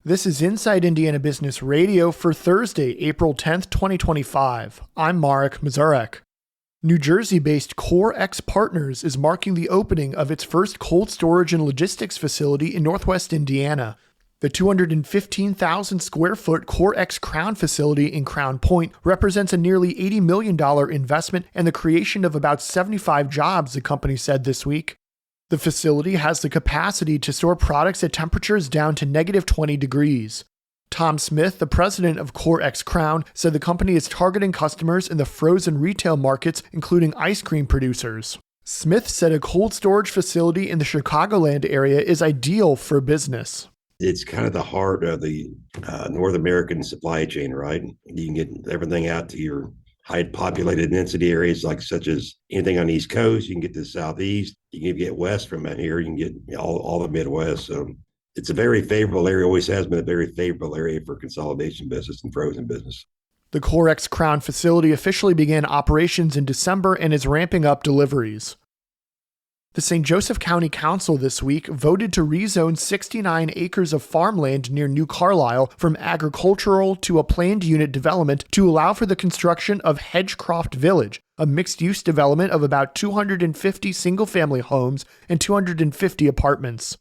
This is Inside Indiana Business Radio for Thursday, April 10th, 2025. I'm Marek Mazurek. New Jersey-based CoreX Partners is marking the opening of its first cold storage and logistics facility in Northwest Indiana. The 215,000 square foot CoreX Crown facility in Crown Point represents a nearly $80 million investment and the creation of about 75 jobs, the company said this week. The facility has the capacity to store products at temperatures down to negative 20 degrees. Tom Smith, the president of CoreX Crown, said the company is targeting customers in the frozen retail markets, including ice cream producers. Smith said a cold storage facility in the Chicagoland area is ideal for business. It's kind of the heart of the North American supply chain, right? You can get everything out to your high populated density areas, such as anything on the East Coast. You can get to the Southeast. You can get west from out here. You can get all the Midwest. So it's a very favorable area, always has been a very favorable area for consolidation business and frozen business. The CoreX Crown facility officially began operations in December and is ramping up deliveries. The St. Joseph County Council this week voted to rezone 69 acres of farmland near New Carlisle from agricultural to a planned unit development to allow for the construction of Hedgecroft Village, a mixed-use development of about 250 single-family homes and 250 apartments.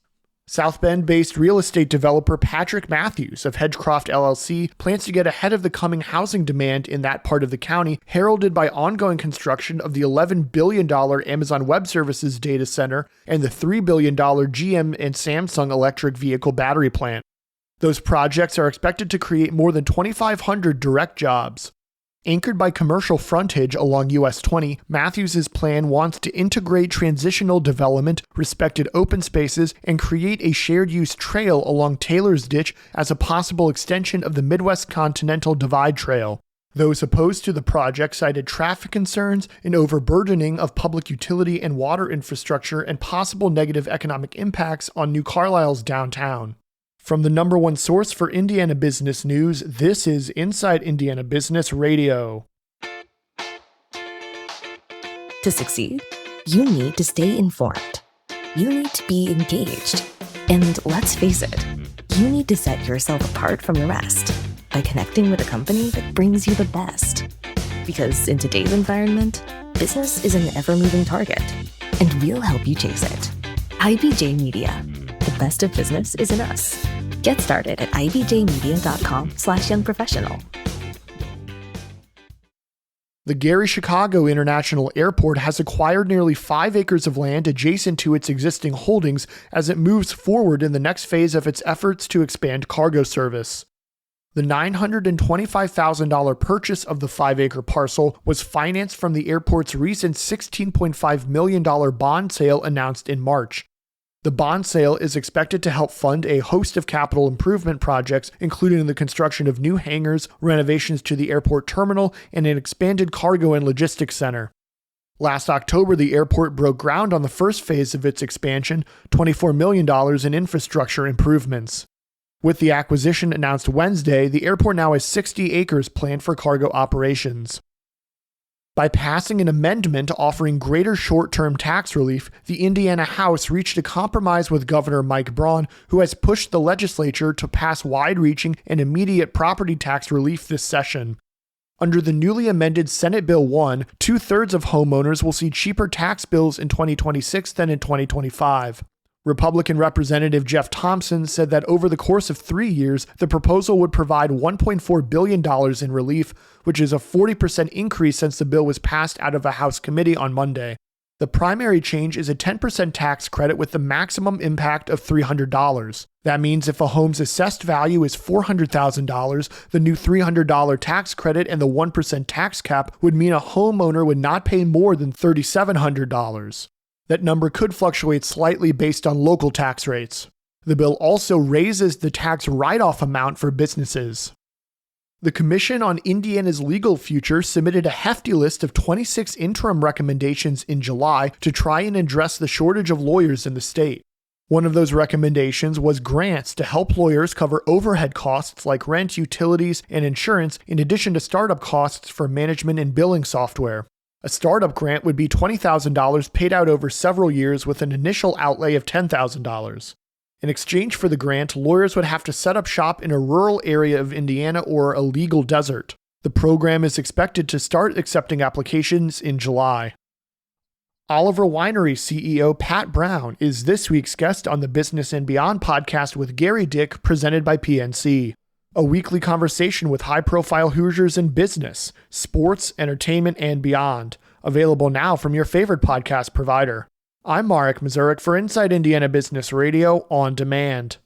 South Bend-based real estate developer Patrick Matthews of Hedgecroft LLC plans to get ahead of the coming housing demand in that part of the county, heralded by ongoing construction of the $11 billion Amazon Web Services data center and the $3 billion GM and Samsung electric vehicle battery plant. Those projects are expected to create more than 2,500 direct jobs. Anchored by commercial frontage along US 20, Matthews' plan wants to integrate transitional development, respected open spaces, and create a shared-use trail along Taylor's Ditch as a possible extension of the Midwest Continental Divide Trail. Those opposed to the project cited traffic concerns, an overburdening of public utility and water infrastructure, and possible negative economic impacts on New Carlisle's downtown. From the number one source for Indiana business news, this is Inside Indiana Business Radio. To succeed, you need to stay informed. You need to be engaged. And let's face it, you need to set yourself apart from the rest by connecting with a company that brings you the best. Because in today's environment, business is an ever-moving target, and we'll help you chase it. IBJ Media. The best of business is in us. Get started at ibjmedia.com/youngprofessional. The Gary Chicago International Airport has acquired nearly 5 acres of land adjacent to its existing holdings as it moves forward in the next phase of its efforts to expand cargo service. The $925,000 purchase of the 5-acre parcel was financed from the airport's recent $16.5 million bond sale announced in March. The bond sale is expected to help fund a host of capital improvement projects, including the construction of new hangars, renovations to the airport terminal, and an expanded cargo and logistics center. Last October, the airport broke ground on the first phase of its expansion, $24 million in infrastructure improvements. With the acquisition announced Wednesday, the airport now has 60 acres planned for cargo operations. By passing an amendment offering greater short-term tax relief, the Indiana House reached a compromise with Governor Mike Braun, who has pushed the legislature to pass wide-reaching and immediate property tax relief this session. Under the newly amended Senate Bill 1, 2/3 of homeowners will see cheaper tax bills in 2026 than in 2025. Republican Representative Jeff Thompson said that over the course of 3 years, the proposal would provide $1.4 billion in relief, which is a 40% increase since the bill was passed out of a House committee on Monday. The primary change is a 10% tax credit with the maximum impact of $300. That means if a home's assessed value is $400,000, the new $300 tax credit and the 1% tax cap would mean a homeowner would not pay more than $3,700. That number could fluctuate slightly based on local tax rates. The bill also raises the tax write-off amount for businesses. The Commission on Indiana's Legal Future submitted a hefty list of 26 interim recommendations in July to try and address the shortage of lawyers in the state. One of those recommendations was grants to help lawyers cover overhead costs like rent, utilities, and insurance, in addition to startup costs for management and billing software. A startup grant would be $20,000 paid out over several years with an initial outlay of $10,000. In exchange for the grant, lawyers would have to set up shop in a rural area of Indiana or a legal desert. The program is expected to start accepting applications in July. Oliver Winery CEO Pat Brown is this week's guest on the Business and Beyond podcast with Gary Dick, presented by PNC. A weekly conversation with high-profile Hoosiers in business, sports, entertainment, and beyond. Available now from your favorite podcast provider. I'm Marek Mazurek for Inside Indiana Business Radio On Demand.